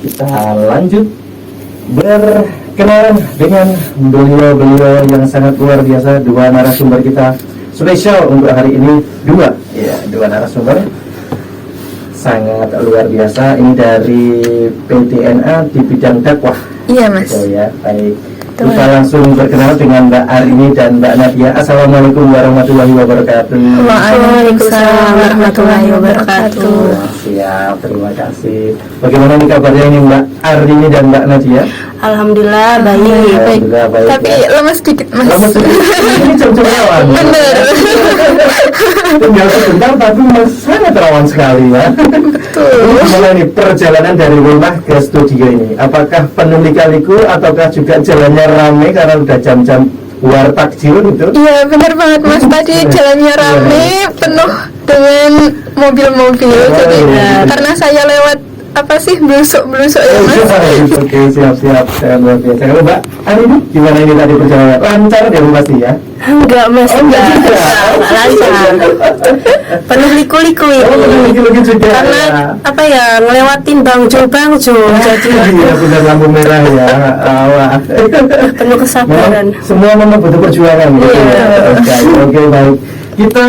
kita lanjut berkenalan dengan beliau-beliau yang sangat luar biasa. Dua narasumber kita spesial untuk hari ini, dua narasumber sangat luar biasa. Ini dari PTNA di bidang dakwah. Iya, Mas. Betul ya, baik. Kita langsung berkenalan dengan Mbak Arini dan Mbak Nadia. Assalamualaikum warahmatullahi wabarakatuh. Waalaikumsalam warahmatullahi wabarakatuh. Siap, terima kasih. Bagaimana nih kabarnya ini Mbak Arini dan Mbak Nadia? Alhamdulillah baik. Alhamdulillah baik. Tapi lemes sedikit, Mas. Lemes sedikit. Ini jam-jam rawan. Bener. Tinggal sebentar tapi sangat rawan sekali ya. Betul. Gimana ini perjalanan dari rumah ke studio ini? Apakah penuh lika-liku ataukah juga jalannya rame karena udah jam-jam war takjil gitu? Iya, bener banget, Mas. Tadi jalannya rame, penuh dengan mobil-mobil. Jadi karena saya lewat belusuk-belusuk ya, Mas. Oke, siap-siap. Luar biasa. Kalau Mbak Arini, gimana ini tadi perjalanan? Lancar ya pasti ya? Enggak Mas, enggak lancar. Penuh liku-liku ini. Penuh liku-liku juga. Karena ngelewatin bangjo. Jadi iya, benar lampu merah ya. Wah. penuh kesabaran. Semua memang butuh perjuangan gitu ya. Oke, baik. Kita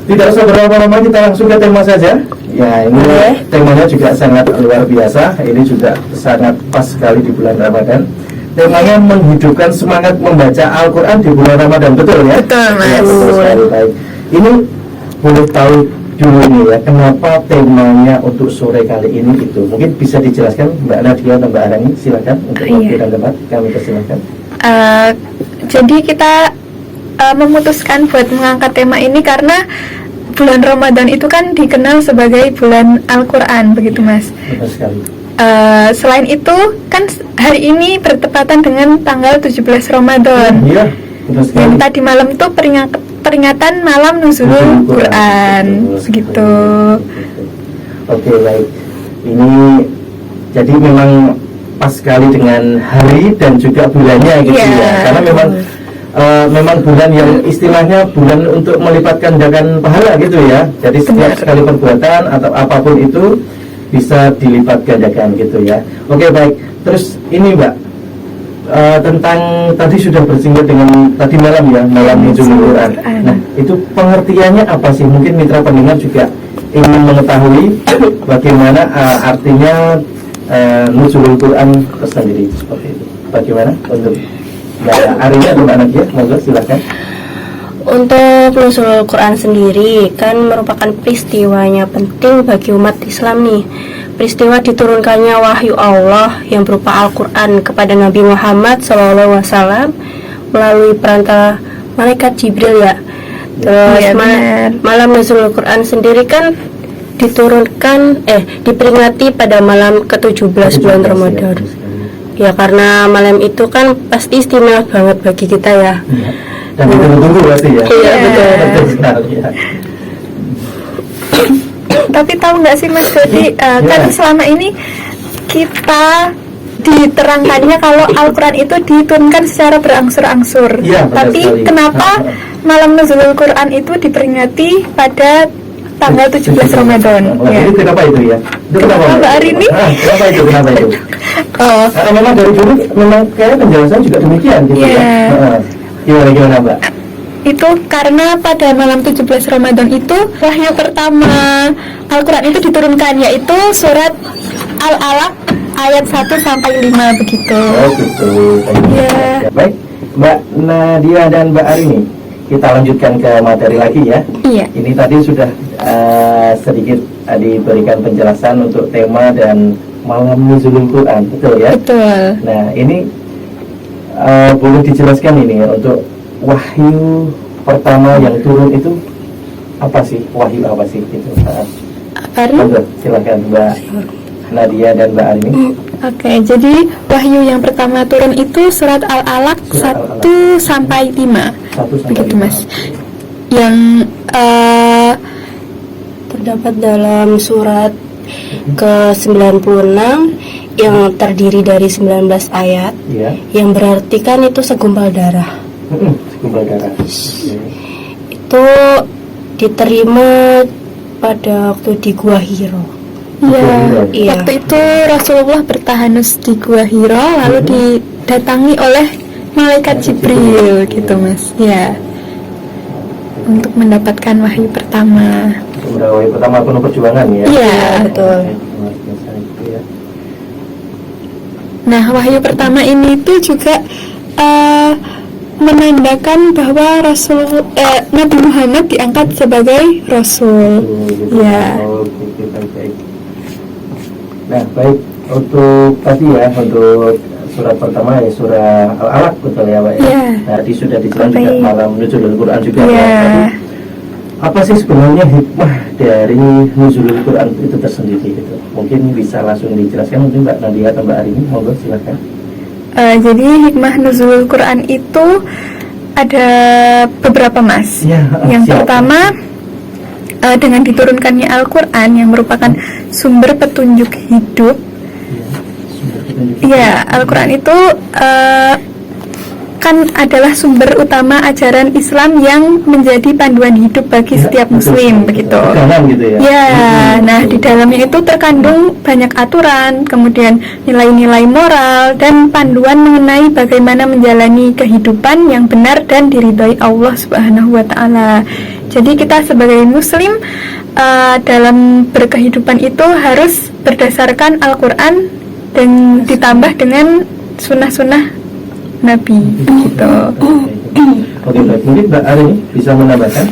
tidak usah berlama-lama, kita langsung ke tema saja. Ya, ini temanya juga sangat luar biasa. Ini juga sangat pas sekali di bulan Ramadan. Temanya menghidupkan semangat membaca Al-Quran di bulan Ramadan, betul ya? Betul, Mas. Ya, betul sekali, baik. Ini boleh tahu dulu nih ya, kenapa temanya untuk sore kali ini itu? Mungkin bisa dijelaskan Mbak Nadia atau Mbak Arini, silakan untuk waktu dan tempat kami persilakan. Jadi kita memutuskan buat mengangkat tema ini karena bulan Ramadan itu kan dikenal sebagai bulan Al-Quran, begitu, Mas. Betul sekali. Selain itu kan hari ini bertepatan dengan tanggal 17 Ramadan. Iya, betul sekali. Dan tadi malam itu peringatan malam Nuzulul Quran, segitu. Oke, baik. Ini jadi memang pas sekali dengan hari dan juga bulannya gitu ya. Karena memang bulan yang istilahnya bulan untuk melipat gandakan pahala gitu ya. Jadi setiap sekali perbuatan atau apapun itu bisa dilipat gandakan gitu ya. Oke, baik. Terus ini Mbak, tentang tadi sudah bersinggung dengan tadi malam ya, malam Nuzulul Quran. Nah, itu pengertiannya apa sih? Mungkin mitra pendengar juga ingin mengetahui bagaimana artinya Nuzulul Quran tersendiri seperti itu. Bagaimana untuk Mbak Arini atau Mbak Nadia? Monggo silakan. Untuk Nuzulul Quran sendiri kan merupakan peristiwanya penting bagi umat Islam nih. Peristiwa diturunkannya wahyu Allah yang berupa Al-Quran kepada Nabi Muhammad SAW melalui perantara malaikat Jibril ya. Terus malam Nuzulul Quran sendiri kan diperingati pada malam ke-17 bulan Ramadan. Ya, karena malam itu kan pasti istimewa banget bagi kita ya. Dan ditunggu-tunggu berarti ya. Iya, betul sekali ya. Tapi tahu nggak sih, Mas, jadi kan selama ini kita diterangkannya kalau Al-Quran itu diturunkan secara berangsur-angsur. Tapi sekali. kenapa malam Nuzulul Quran itu diperingati pada tanggal 17 Ramadan? Jadi kenapa itu ya? Itu kenapa Mbak Arini? Kenapa itu? Memang dari dulu memang kayak penjelasan juga demikian gitu ya. Gimana Mbak? Itu karena pada malam 17 Ramadan itu wahyu pertama Al-Quran itu diturunkan, yaitu surat Al-Alaq ayat 1 sampai 5 begitu. Oh gitu. Ya. Baik, Mbak Nadia dan Mbak Arini, kita lanjutkan ke materi lagi ya. Iya. Ini tadi sudah sedikit diberikan penjelasan untuk tema dan malam Nuzulul Quran, betul ya? Betul. Nah, ini boleh dijelaskan ini untuk wahyu pertama yang turun itu apa sih? Wahyu apa sih gitu? Silakan Mbak Nadia dan Mbak Arini. Oke, jadi wahyu yang pertama turun itu surat Al-Alaq 1 sampai 5. Begitu, Mas. Yang terdapat dalam surat ke-96 yang terdiri dari 19 ayat, yang berarti kan itu segumpal darah. Segumpal darah. Itu diterima pada waktu di Gua Hiro. Iya, Iya. waktu itu Rasulullah bertahanus di Gua Hira, lalu didatangi oleh malaikat Jibril gitu Mas. Ya, untuk mendapatkan wahyu pertama. Wahyu pertama penuh perjuangan ya. Iya, betul. Luar biasa itu ya. Nah, wahyu pertama ini tuh juga menandakan bahwa Nabi Muhammad diangkat sebagai Rasul. Gitu. Ya. Oh, gitu, baik. Nah, baik untuk tadi ya, untuk surat pertama ya surah Al-Alaq betul ya Pak ya. Iya. Tadi sudah dijelaskan juga Baik. malam nuzulul Quran juga Iya. ya. Tadi, apa sih sebenarnya hikmah dari nuzulul Quran itu tersendiri gitu? Mungkin bisa langsung dijelaskan mungkin Mbak Nadia atau Mbak Arini, monggo silakan. Jadi hikmah nuzulul Quran itu ada beberapa Mas. Ya, Yang siap. pertama dengan diturunkannya Al-Quran yang merupakan sumber petunjuk hidup. Sumber petunjuk. Ya, Al-Quran itu kan adalah sumber utama ajaran Islam yang menjadi panduan hidup bagi Ya, setiap betul, muslim betul. begitu. Pegangan gitu ya. Ya, nah di dalamnya itu terkandung banyak aturan, kemudian nilai-nilai moral dan panduan mengenai bagaimana menjalani kehidupan yang benar dan diridhoi Allah Subhanahu wa taala. Jadi kita sebagai muslim dalam berkehidupan itu harus berdasarkan Al-Quran dan ditambah dengan sunnah-sunnah Nabi gitu. Oke, baik. Mungkin Mbak Arini bisa menambahkan.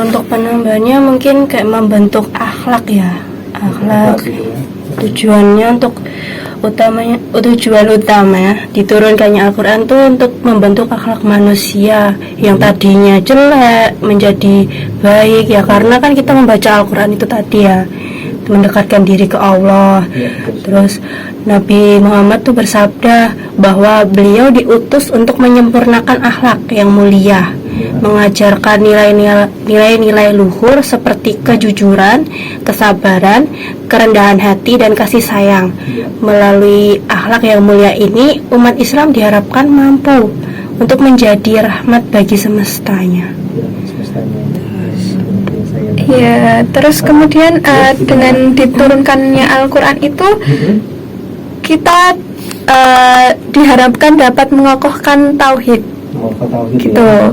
Untuk penambahannya mungkin kayak membentuk akhlak ya, akhlak. Gitu ya. Tujuannya tujuan utama diturunkannya Al-Quran tuh untuk membentuk akhlak manusia yang tadinya jelek menjadi baik ya, karena kan kita membaca Al-Quran itu tadi ya mendekatkan diri ke Allah. Terus Nabi Muhammad tuh bersabda bahwa beliau diutus untuk menyempurnakan akhlak yang mulia, mengajarkan nilai-nilai luhur seperti kejujuran, kesabaran, kerendahan hati, dan kasih sayang. Melalui akhlak yang mulia ini, umat Islam diharapkan mampu untuk menjadi rahmat bagi semestanya. Ya, semestanya. Ya, terus kemudian dengan diturunkannya Al-Quran itu kita diharapkan dapat mengokohkan tauhid Mau ke tauhid gitu. ya.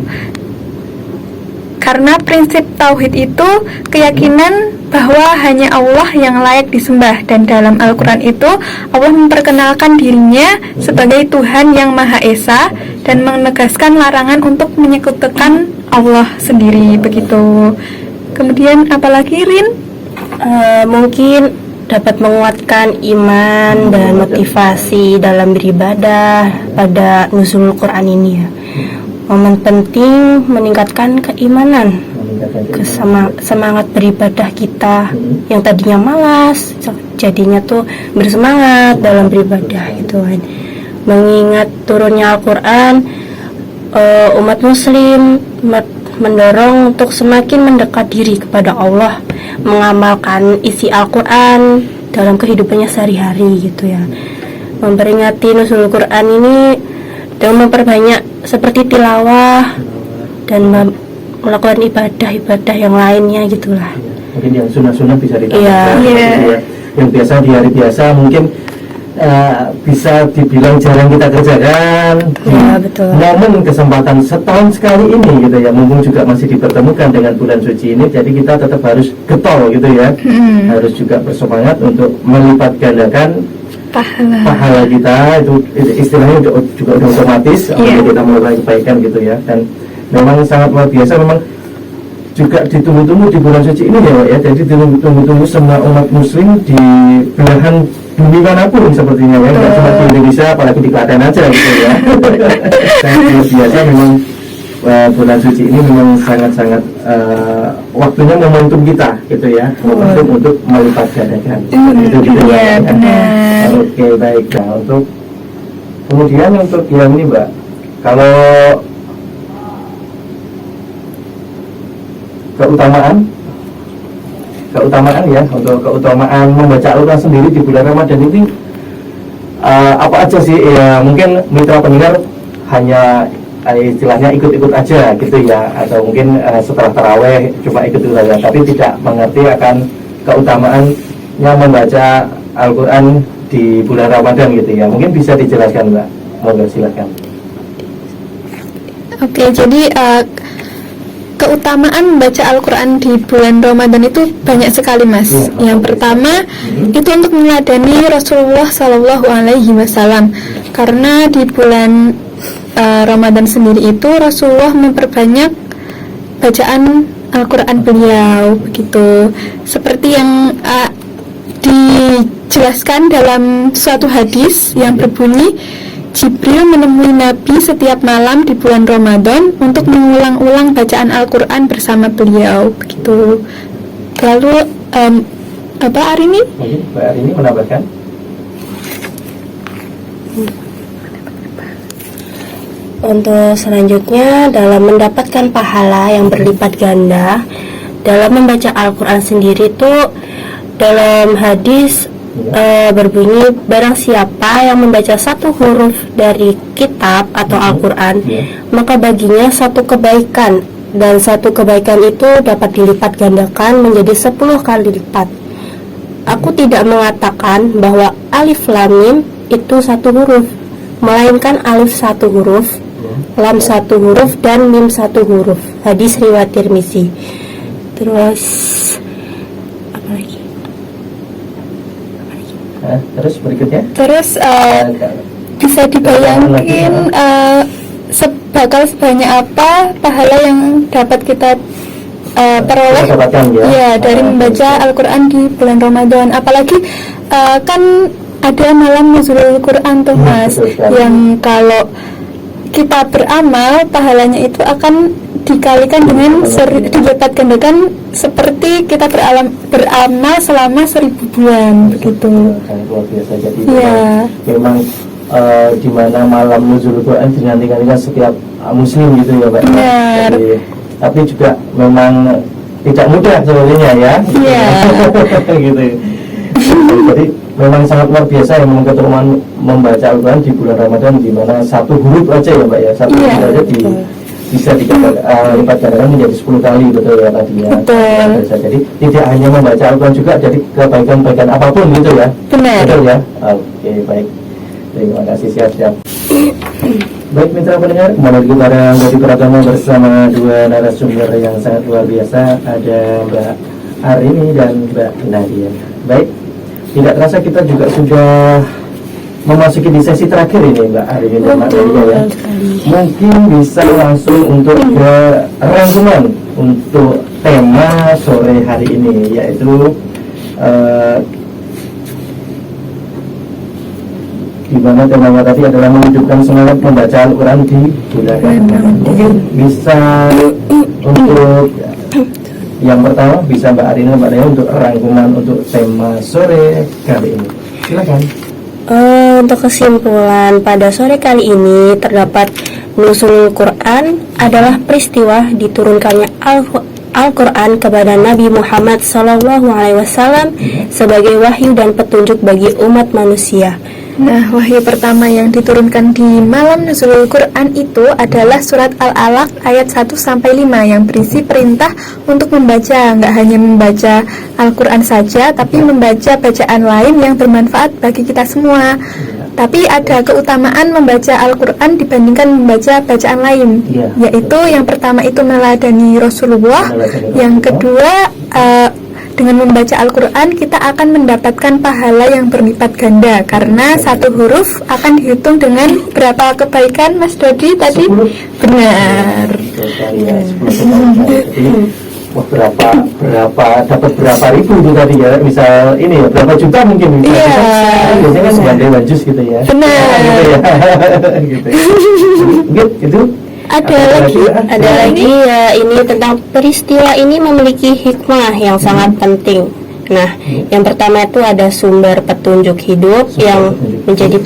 Karena prinsip tauhid itu keyakinan bahwa hanya Allah yang layak disembah, dan dalam Al-Quran itu Allah memperkenalkan dirinya sebagai Tuhan yang Maha Esa dan menegaskan larangan untuk menyekutukan Allah sendiri begitu. Kemudian apalagi Rin? Mungkin dapat menguatkan iman dan motivasi dalam beribadah pada nuzulul Quran ini ya. Momen penting meningkatkan keimanan, semangat beribadah kita yang tadinya malas jadinya tuh bersemangat dalam beribadah gitu kan. Mengingat turunnya Al-Quran, umat muslim mendorong untuk semakin mendekat diri kepada Allah, mengamalkan isi Al-Quran dalam kehidupannya sehari-hari gitu ya. Memperingati nuzul Quran ini dengan memperbanyak seperti tilawah dan melakukan ibadah-ibadah yang lainnya gitulah. Mungkin yang sunnah-sunnah bisa ditambahkan. Iya. Gitu ya. Yang biasa di hari biasa mungkin bisa dibilang jarang kita kerjakan. Ya, betul. Momen kesempatan setahun sekali ini gitu ya, mumpung juga masih dipertemukan dengan bulan suci ini, jadi kita tetap harus getol gitu ya. Harus juga bersemangat untuk melipat gandakan pahala kita, itu istilahnya juga udah otomatis. Apabila kita mulai kebaikan gitu ya. Dan memang sangat luar biasa, memang juga ditunggu-tunggu di bulan suci ini ya Pak ya. Jadi ditunggu-tunggu semua umat muslim di belahan bumi manapun sepertinya ya, nggak cuma di Indonesia, apalagi di Klaten aja gitu ya. Sangat luar biasa memang. Bulan suci ini memang sangat-sangat waktunya momentum kita gitu ya, momentum untuk melipat gandakan gitu Iya, ya. benar. Oke, baik. Nah, untuk kemudian untuk yang ini Mbak, kalau keutamaan ya, untuk keutamaan membaca Al-Quran sendiri di bulan Ramadan ini apa aja sih ya? Mungkin mitra pendengar hanya istilahnya ikut-ikut aja gitu ya, atau mungkin setelah taraweh cuma ikut saja, tapi tidak mengerti akan keutamaannya membaca Al-Quran di bulan Ramadan gitu ya. Mungkin bisa dijelaskan Mbak. Monggo silakan. Oke, jadi keutamaan membaca Al-Quran di bulan Ramadan itu banyak sekali, Mas. Ya, Yang pertama itu untuk meneladani Rasulullah Shallallahu Alaihi Wasallam, karena di bulan Ramadan sendiri itu Rasulullah memperbanyak bacaan Al-Quran beliau, begitu. Seperti yang dijelaskan dalam suatu hadis yang berbunyi, Jibril menemui Nabi setiap malam di bulan Ramadan untuk mengulang-ulang bacaan Al-Quran bersama beliau, begitu. Lalu apa Arini? Mungkin Mbak Arini menambahkan. Untuk selanjutnya, dalam mendapatkan pahala yang berlipat ganda dalam membaca Al-Quran sendiri itu, dalam hadis berbunyi, barang siapa yang membaca satu huruf dari kitab atau Al-Quran, maka baginya satu kebaikan, dan satu kebaikan itu dapat dilipat gandakan menjadi 10 kali lipat. Aku tidak mengatakan bahwa alif lam mim itu satu huruf, melainkan alif satu huruf, lam satu huruf, dan mim satu huruf. Hadis riwayat Tirmizi. Terus apa lagi? Terus berikutnya. Terus bisa dibayangin bakal sebanyak apa pahala yang dapat kita peroleh dari membaca Al-Quran di bulan Ramadan. Apalagi kan ada malam nuzulul Quran tuh, Mas, yang kalau kita beramal, pahalanya itu akan dikalikan dengan dilipat gandakan seperti kita beramal selama 1000 bulan, begitu. Luar biasa. Jadi Ya. memang di mana malam nuzul Quran dinantikan setiap Muslim gitu ya, Pak. Benar. Jadi, tapi juga memang tidak mudah sebenarnya ya. Iya. Gitu. Jadi memang sangat luar biasa yang memang keutamaan membaca Al-Quran di bulan Ramadan, di mana satu huruf aja ya, Mbak ya, satu Iya. huruf aja bisa lipat gandakan menjadi 10 kali, betul ya tadi ya. Betul. Jadi tidak hanya membaca Al-Quran juga, jadi kebaikan-kebaikan apapun gitu ya. Benar. Betul ya. Oke, baik. Terima kasih, siap-siap. Baik mitra pendengar, kembali kita menjadi beragama bersama dua narasumber yang sangat luar biasa. Ada Mbak Arini dan Mbak Nadia. Baik, tidak terasa kita juga sudah memasuki di sesi terakhir ini, Mbak Arini dan Mbak Nadia ya. Mungkin bisa langsung untuk ke rangkuman untuk tema sore hari ini, yaitu di mana temanya tadi adalah menghidupkan semangat membaca Al-Quran di bulan Ramadan. Mungkin bisa untuk yang pertama bisa Mbak Arina, Mbak Naya untuk rangkuman untuk tema sore kali ini. Silakan. Untuk kesimpulan pada sore kali ini, terdapat nuzul Quran adalah peristiwa diturunkannya Al-Quran kepada Nabi Muhammad SAW sebagai wahyu dan petunjuk bagi umat manusia. Nah, wahyu pertama yang diturunkan di malam nuzulul Quran itu adalah surat Al-Alaq ayat 1-5 yang berisi perintah untuk membaca, nggak hanya membaca Al-Quran saja, tapi membaca bacaan lain yang bermanfaat bagi kita semua. Tapi ada keutamaan membaca Al-Quran dibandingkan membaca bacaan lain, yaitu yang pertama itu meneladani Rasulullah, yang kedua dengan membaca Al-Quran kita akan mendapatkan pahala yang berlipat ganda, karena satu huruf akan dihitung dengan berapa kebaikan, Mas Dodi tadi? 10. Benar. Wah, berapa dapat berapa ribu itu tadi ya, misal ini ya berapa juta mungkin bisa. Iya. Biasanya kan sebagai jus gitu ya. Benar. Gitu ya. Gitu. Itu Ada lagi ya, ini tentang peristiwa ini memiliki hikmah yang sangat penting. Nah, yang pertama itu ada sumber petunjuk hidup yang menjadi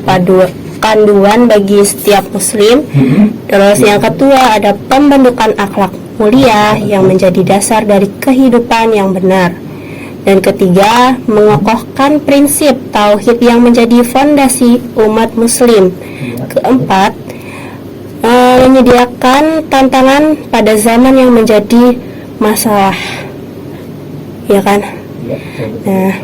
panduan bagi setiap muslim. Terus yang kedua ada pembentukan akhlak mulia yang menjadi dasar dari kehidupan yang benar. Dan ketiga, mengokohkan prinsip tauhid yang menjadi fondasi umat muslim. Keempat, menyediakan tantangan pada zaman yang menjadi masalah, ya kan? Ya, Nah,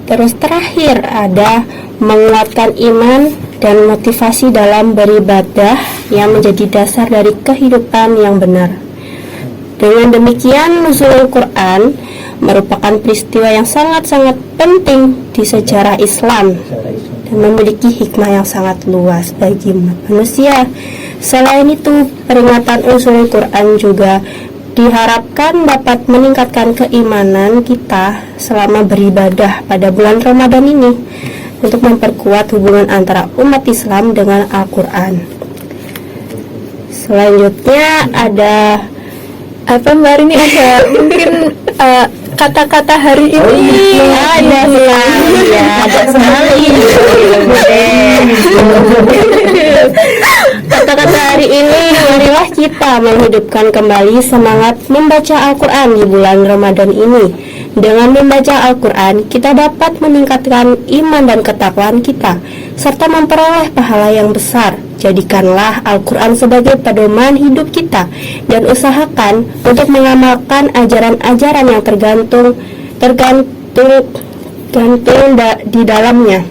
terus terakhir ada menguatkan iman dan motivasi dalam beribadah yang menjadi dasar dari kehidupan yang benar. Dengan demikian, nuzulul Quran merupakan peristiwa yang sangat-sangat penting di sejarah Islam secara Islam. dan memiliki hikmah yang sangat luas bagi umat manusia. Selain itu, peringatan nuzulul Quran juga diharapkan dapat meningkatkan keimanan kita selama beribadah pada bulan Ramadan ini untuk memperkuat hubungan antara umat Islam dengan Al-Quran. Selanjutnya ada Apa Mbak ini ada mungkin kata-kata hari ini? ada sekali ya, ada sekali. Kata-kata hari ini, marilah kita menghidupkan kembali semangat membaca Al-Quran di bulan Ramadan ini. Dengan membaca Al-Quran, kita dapat meningkatkan iman dan ketakwaan kita, serta memperoleh pahala yang besar. Jadikanlah Al-Quran sebagai pedoman hidup kita, dan usahakan untuk mengamalkan ajaran-ajaran yang tergantung di dalamnya.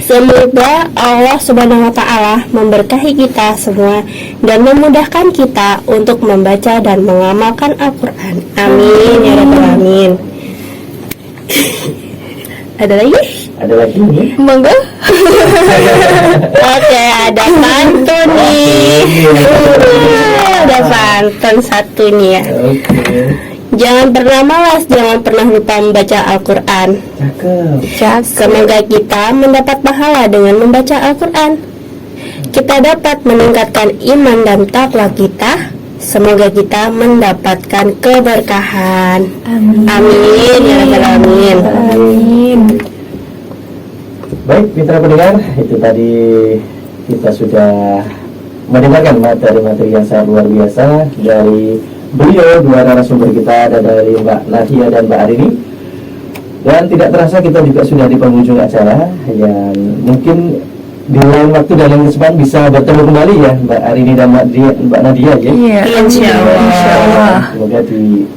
Semoga Allah Subhanahu wa Ta'ala memberkahi kita semua dan memudahkan kita untuk membaca dan mengamalkan Al-Quran. Amin ya rabbal alamin. Ada lagi? Ada lagi nih. Monggo. Oke, ada pantun nih. Ada pantun satu nih ya. Oke. Jangan pernah malas, jangan pernah lupa membaca Al-Quran. Cakep. Semoga kita mendapat pahala dengan membaca Al-Quran. Kita dapat meningkatkan iman dan takwa kita. Semoga kita mendapatkan keberkahan. Amin. Amin ya rabbal alamin. Amin. Baik, mitra pendengar, itu tadi kita sudah mendengarkan materi-materi yang sangat luar biasa dari beliau, dua narasumber kita, ada dari Mbak Nadia dan Mbak Arini. Dan tidak terasa kita juga sudah di penghujung acara, yang mungkin di lain waktu dan lain kesempatan bisa bertemu kembali ya Mbak Arini dan Mbak Nadia ya. Iya. Insya Allah. Semoga di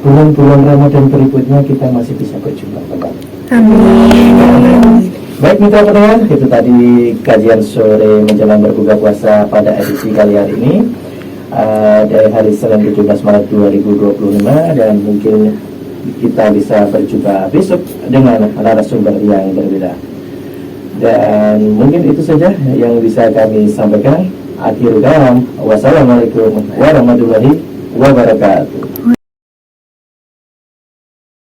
bulan-bulan Ramadan berikutnya kita masih bisa berjumpa kembali. Amin. Baik mitra pendengar, itu tadi kajian sore menjelang berbuka puasa pada edisi kali hari ini, dari hari Senin 17 Maret 2025, dan mungkin kita bisa berjumpa besok dengan narasumber yang berbeda. Dan mungkin itu saja yang bisa kami sampaikan. Akhirul kalam, wassalamualaikum warahmatullahi wabarakatuh.